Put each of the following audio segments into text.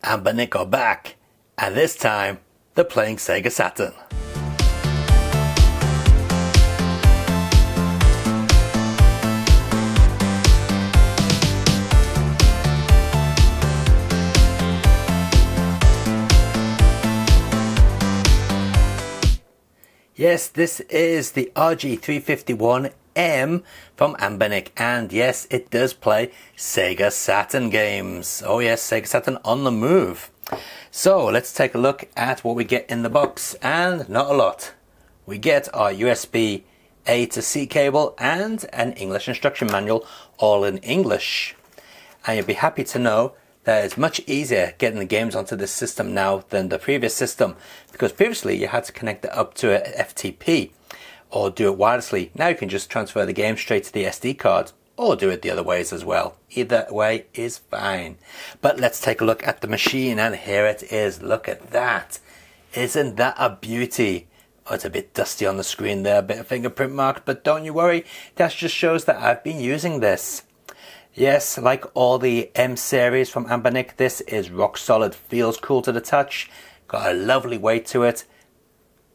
and Nick are back, and this time they're playing Sega Saturn. Yes, this is the RG351M from Ambenic, and yes, it does play Sega Saturn games. Oh yes, Sega Saturn on the move. So let's take a look at what we get in the box, and not a lot. We get our USB A to C cable and an English instruction manual, all in English. And you'll be happy to know that it's much easier getting the games onto this system now than the previous system, because previously you had to connect it up to a FTP or do it wirelessly. Now you can just transfer the game straight to the SD card, or do it the other ways as well. Either way is fine. But let's take a look at the machine, and here it is. Look at that. Isn't that a beauty? Oh, it's a bit dusty on the screen there, a bit of fingerprint mark, but don't you worry, that just shows that I've been using this. Yes, like all the M series from Ambenic, this is rock solid, feels cool to the touch, got a lovely weight to it,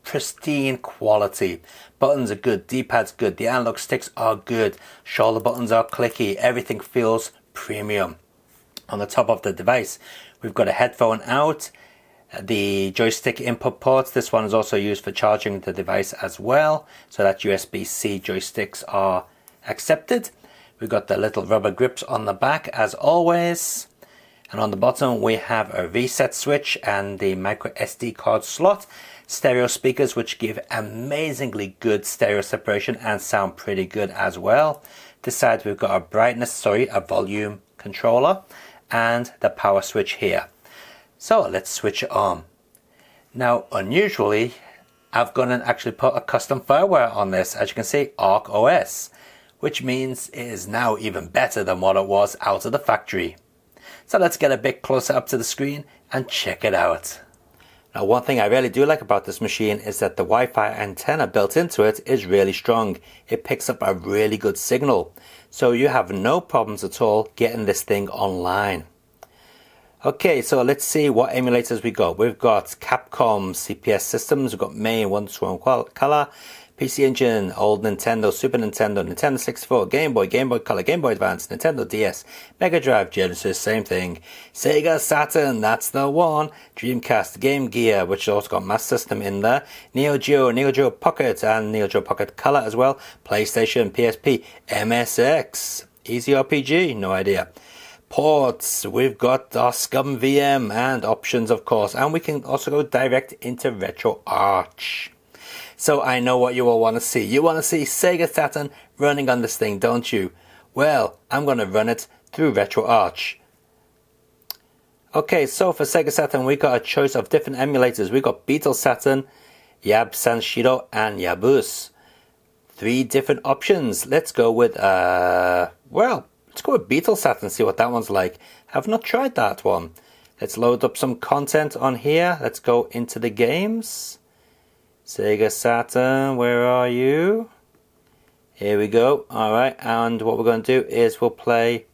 pristine quality. Buttons are good, D-pad's good, the analog sticks are good, shoulder buttons are clicky, everything feels premium. On the top of the device, we've got a headphone out, the joystick input ports. This one is also used for charging the device as well, so that USB-C joysticks are accepted. We've got the little rubber grips on the back as always, and on the bottom we have a reset switch and the micro SD card slot, stereo speakers which give amazingly good stereo separation and sound pretty good as well. This side we've got a volume controller and the power switch here. So let's switch it on. Now unusually I've gone and actually put a custom firmware on this, as you can see, Arc OS, which means it is now even better than what it was out of the factory. So let's get a bit closer up to the screen and check it out. Now one thing I really do like about this machine is that the Wi-Fi antenna built into it is really strong. It picks up a really good signal, so you have no problems at all getting this thing online. Okay, so let's see what emulators we got. We've got Capcom CPS systems, we've got main, One-to-One Color, PC Engine, old Nintendo, Super Nintendo, Nintendo 64, Game Boy, Game Boy Color, Game Boy Advance, Nintendo DS, Mega Drive, Genesis, same thing. Sega Saturn, that's the one. Dreamcast, Game Gear, which also got Master System in there. Neo Geo, Neo Geo Pocket, and Neo Geo Pocket Color as well. PlayStation, PSP, MSX, Easy RPG, no idea. Ports, we've got our SCUM VM and options of course, and we can also go direct into RetroArch. So I know what you all want to see. You want to see Sega Saturn running on this thing, don't you? Well, I'm going to run it through RetroArch. Okay, so for Sega Saturn we got a choice of different emulators. We got Beetle Saturn, Yab Sanshiro, and Yabus. 3 different options. Let's go with let's go with Beetle Saturn, see what that one's like. I've not tried that one. Let's load up some content on here. Let's go into the games. Sega Saturn, where are you? Here we go. Alright, and what we're going to do is we'll play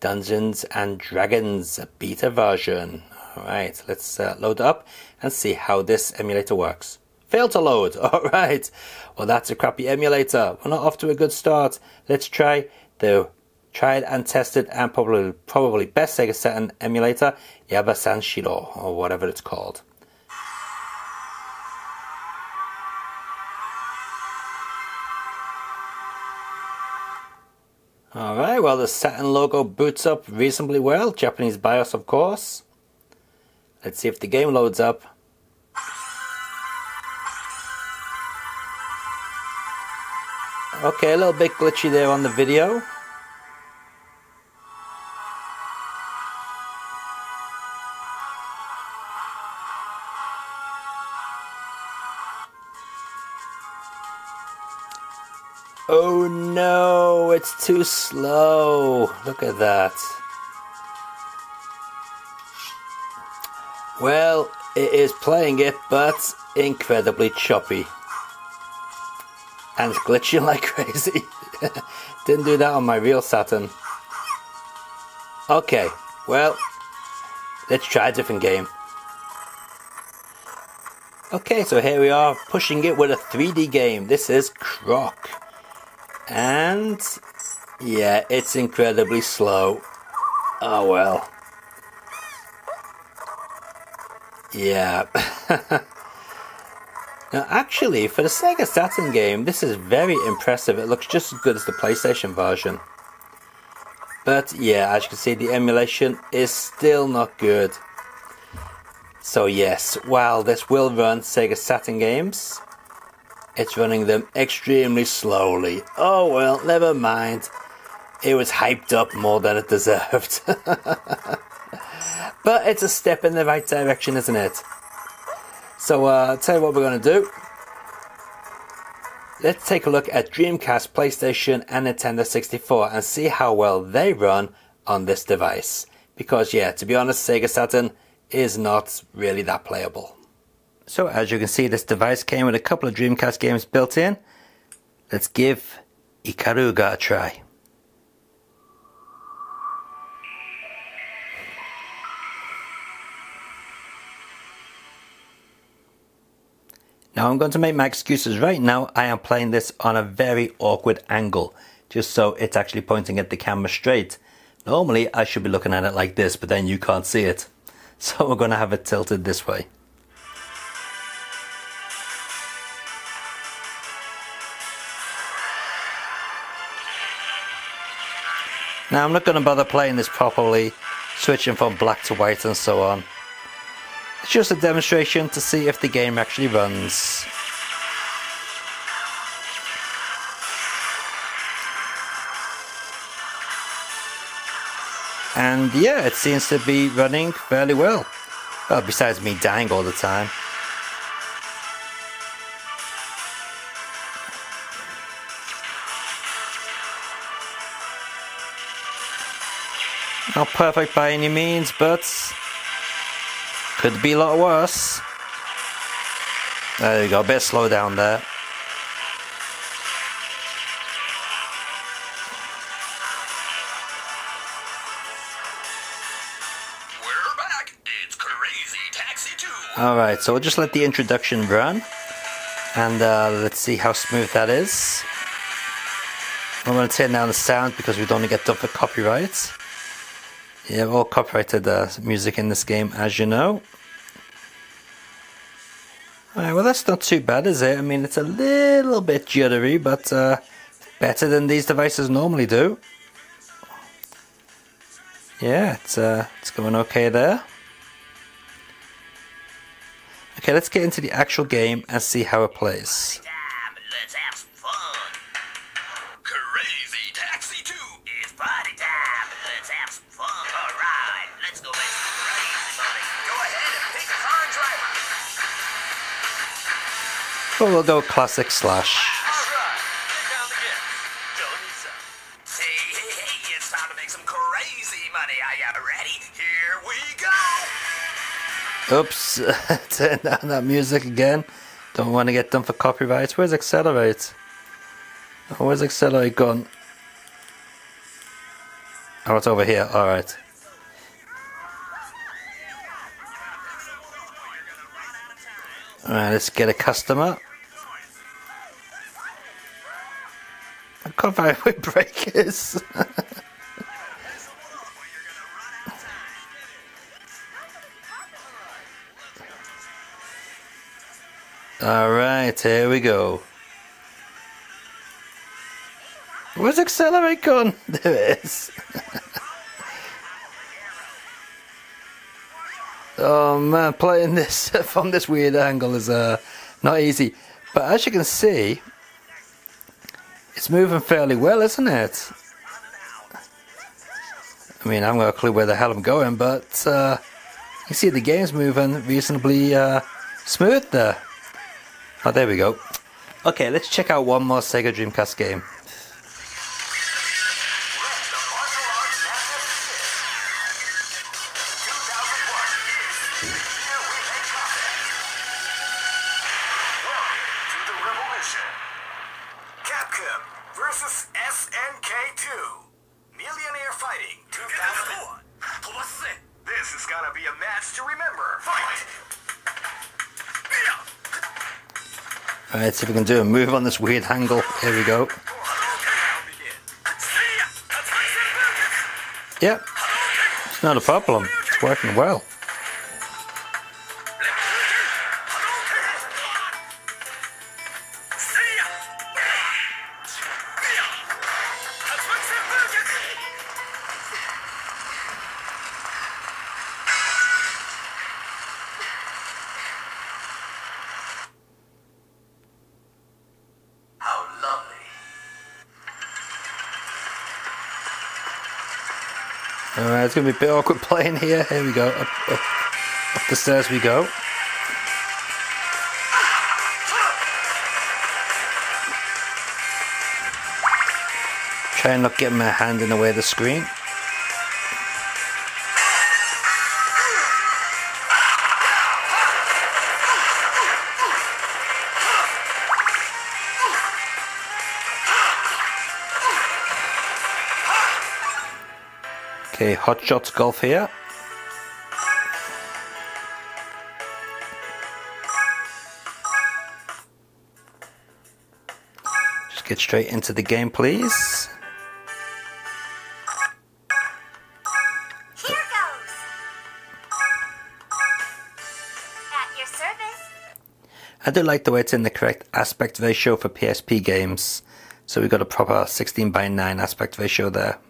Dungeons and Dragons beta version. Alright, let's load it up and see how this emulator works. Failed to load. Alright, well that's a crappy emulator. We're not off to a good start. Let's try the tried and tested and probably best Sega Saturn emulator, Yaba Sanshiro, or whatever it's called. Alright, well the Saturn logo boots up reasonably well. Japanese BIOS of course. Let's see if the game loads up. Okay, a little bit glitchy there on the video. Oh no, it's too slow. Look at that. Well, it is playing it, but incredibly choppy. And it's glitching like crazy. Didn't do that on my real Saturn. Okay, well, let's try a different game. Okay, so here we are, pushing it with a 3D game. This is Croc. And yeah, it's incredibly slow. Oh well. Yeah. Now actually, for the Sega Saturn game, this is very impressive. It looks just as good as the PlayStation version. But yeah, as you can see, the emulation is still not good. So yes, while this will run Sega Saturn games, it's running them extremely slowly. Oh well, never mind. It was hyped up more than it deserved. But it's a step in the right direction, isn't it? So I'll tell you what we're going to do. Let's take a look at Dreamcast, PlayStation and Nintendo 64 and see how well they run on this device. Because yeah, to be honest, Sega Saturn is not really that playable. So as you can see, this device came with a couple of Dreamcast games built in. Let's give Ikaruga a try. Now I'm going to make my excuses right now. I am playing this on a very awkward angle, just so it's actually pointing at the camera straight. Normally I should be looking at it like this, but then you can't see it. So we're going to have it tilted this way. Now I'm not going to bother playing this properly, switching from black to white and so on. It's just a demonstration to see if the game actually runs. And yeah, it seems to be running fairly well. Well, besides me dying all the time. Not perfect by any means, but could be a lot worse. There you go, a bit slow down there. We're back. It's Crazy Taxi 2. Alright, so we'll just let the introduction run. And let's see how smooth that is. I'm going to turn down the sound because we don't want to get done for copyright. Yeah, all copyrighted music in this game, as you know. Alright, well that's not too bad, is it? I mean, it's a little bit jittery, but better than these devices normally do. Yeah, it's going okay there. Okay, let's get into the actual game and see how it plays. Let's have some fun. Crazy Taxi 2 is party time. Let's have some fun. All right, let's go make some crazy money. Go ahead and pick a car and driver. Well, we'll go classic slash. All right, get down the gas. Done so. Hey, it's time to make some crazy money. Are you ready? Here we go. Oops, turn down that music again. Don't want to get done for copyright. Where's accelerate? Oh, where's accelerate gone? Oh, it's over here. Alright. Alright, let's get a customer. I can't find where brake is. Alright, here we go. Where's accelerate gone? There it is. Oh man, playing this from this weird angle is not easy. But as you can see, it's moving fairly well, isn't it? I mean, I haven't got a clue where the hell I'm going, but you see the game's moving reasonably smooth there. Oh, there we go. Okay, let's check out one more Sega Dreamcast game. Capcom versus SNK2. Millionaire Fighting 2004. This is gonna be a match to remember. Fight! Alright, see if we can do a move on this weird angle. Here we go. Yep, it's not a problem. It's working well. Alright, it's going to be a bit awkward playing here. Here we go. Up the stairs we go. Try and not get my hand in the way of the screen. Okay, Hot Shots Golf here. Just get straight into the game, please. Here goes. At your service. I do like the way it's in the correct aspect ratio for PSP games. So we've got a proper 16:9 aspect ratio there.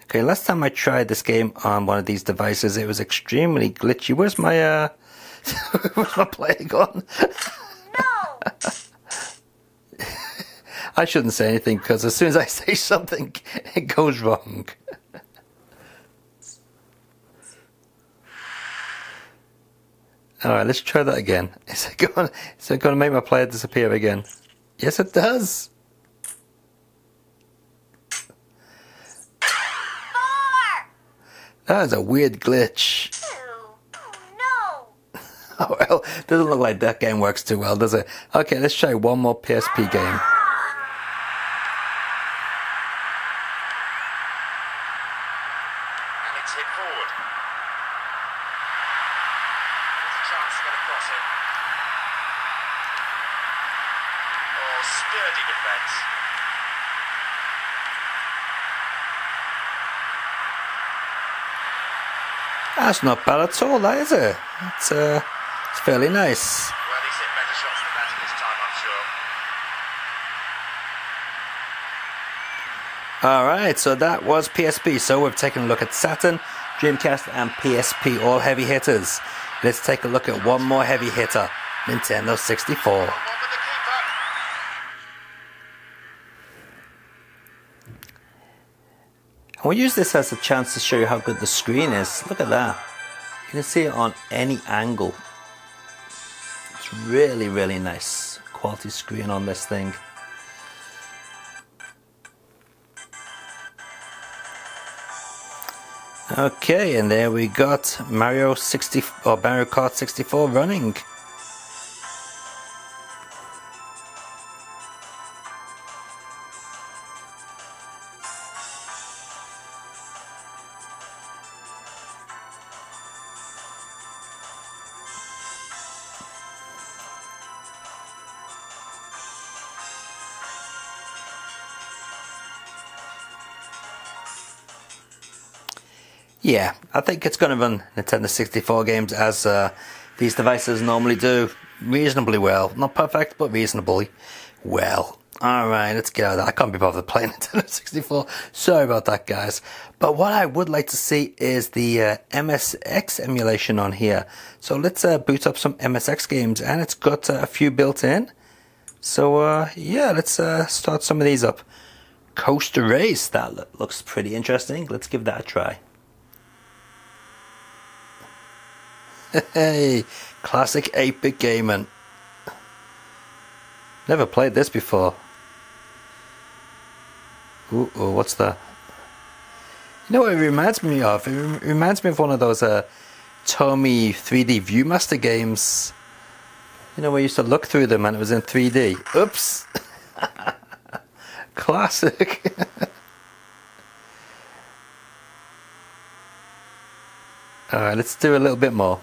Okay, last time I tried this game on one of these devices, it was extremely glitchy. Where's my where's my play gone? No. I shouldn't say anything because as soon as I say something, it goes wrong. Alright, let's try that again. Is it going to make my player disappear again? Yes, it does. That is a weird glitch. Oh, no. Oh well, doesn't look like that game works too well, does it? Okay, let's try one more PSP game. And it's hit forward. There's a chance to get across it. Oh, sturdy defence. That's not bad at all, that is it? It's fairly nice. Well, he's hit better shots than that this time, I'm sure. Alright, so that was PSP. So we've taken a look at Saturn, Dreamcast and PSP, all heavy hitters. Let's take a look at one more heavy hitter, Nintendo 64. On with the keeper. And we'll use this as a chance to show you how good the screen is. Look at that. You can see it on any angle. It's really, really nice quality screen on this thing. Okay, and there we got Mario Kart 64 running. Yeah, I think it's going to run Nintendo 64 games as these devices normally do, reasonably well. Not perfect, but reasonably well. Alright, let's get out of that. I can't be bothered playing Nintendo 64. Sorry about that, guys. But what I would like to see is the MSX emulation on here. So let's boot up some MSX games, and it's got a few built in. So yeah, let's start some of these up. Coaster Race, that looks pretty interesting. Let's give that a try. Hey, classic 8-bit gaming. Never played this before. Ooh, what's that? You know what it reminds me of? It reminds me of one of those Tomy 3D Viewmaster games. You know, where you used to look through them and it was in 3D. Oops! Classic. Alright, let's do a little bit more.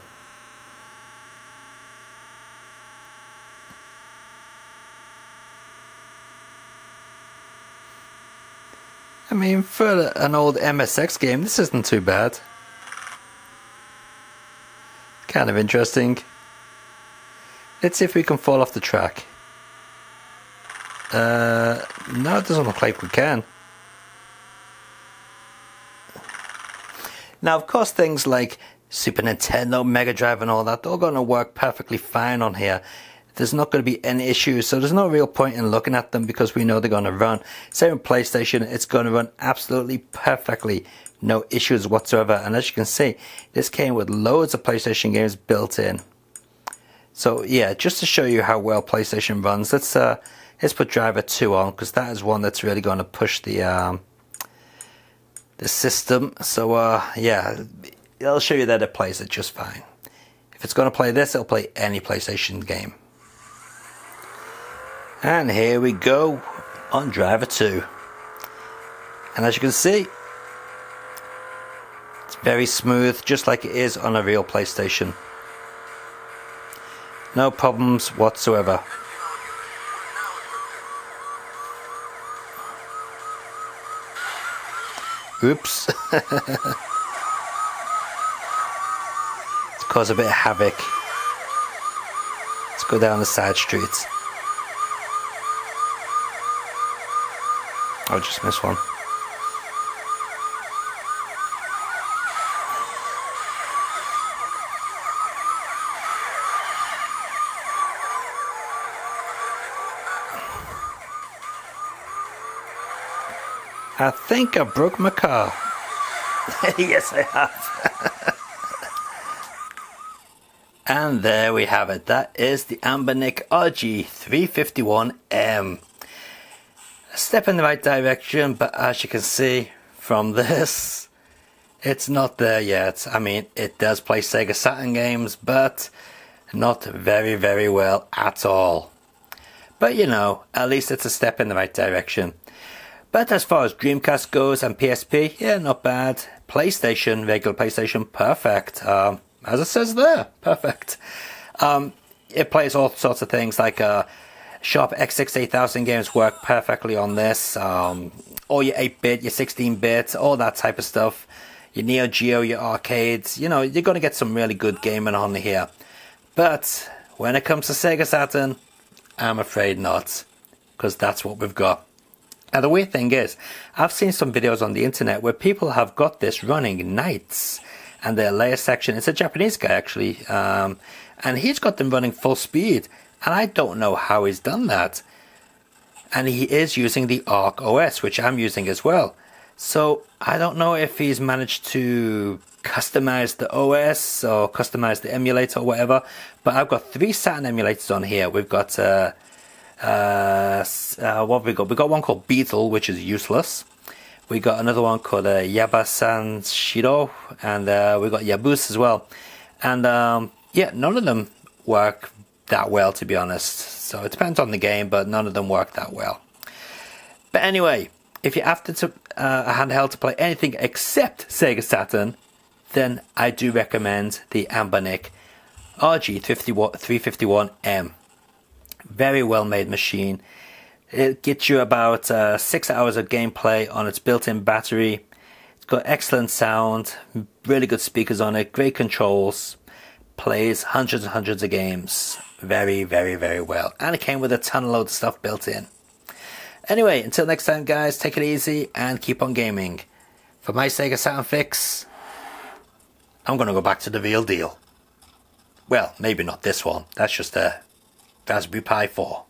I mean, for an old MSX game, this isn't too bad. Kind of interesting. Let's see if we can fall off the track. No, it doesn't look like we can. Now, of course, things like Super Nintendo, Mega Drive and all that, they're all going to work perfectly fine on here. There's not going to be any issues, so there's no real point in looking at them because we know they're going to run. Same with PlayStation, it's going to run absolutely perfectly. No issues whatsoever. And as you can see, this came with loads of PlayStation games built in. So yeah, just to show you how well PlayStation runs, let's put driver 2 on, because that is one that's really going to push the system. So yeah, it'll show you that it plays it just fine. If it's going to play this, it'll play any PlayStation game. And here we go on driver 2. And as you can see, it's very smooth, just like it is on a real PlayStation. No problems whatsoever. Oops. It's caused a bit of havoc. Let's go down the side streets. I just missed one. I think I broke my car. Yes, I have. And there we have it. That is the Anbernic RG351M. A step in the right direction, but as you can see from this, it's not there yet. I mean, it does play Sega Saturn games, but not very, very well at all. But you know, at least it's a step in the right direction. But as far as Dreamcast goes and PSP, yeah, not bad. PlayStation, regular PlayStation, perfect. As it says there, perfect. It plays all sorts of things like Sharp X6 8000 games work perfectly on this. All your 8-bit, your 16-bit, all that type of stuff. Your Neo Geo, your arcades, you know, you're going to get some really good gaming on here. But when it comes to Sega Saturn, I'm afraid not, because that's what we've got. Now the weird thing is, I've seen some videos on the internet where people have got this running nights, and their layer section, it's a Japanese guy actually, and he's got them running full speed, and I don't know how he's done that. And he is using the Arc OS, which I'm using as well. So I don't know if he's managed to customize the OS or customize the emulator or whatever, but I've got 3 Saturn emulators on here. We've got what have we got? We got one called Beetle, which is useless. We got another one called Yabasan Shiro, and we got Yabus as well. And yeah, none of them work that well, to be honest. So it depends on the game, but none of them work that well. But anyway, if you're after a handheld to play anything except Sega Saturn, then I do recommend the Anbernic RG351M. Very well made machine. It gets you about 6 hours of gameplay on its built-in battery. It's got excellent sound, really good speakers on it, great controls, plays hundreds and hundreds of games. Very, very, very well. And it came with a ton of load of stuff built in. Anyway, until next time guys, take it easy and keep on gaming. For my Sega Saturn fix, I'm going to go back to the real deal. Well, maybe not this one. That's just a Raspberry Pi 4.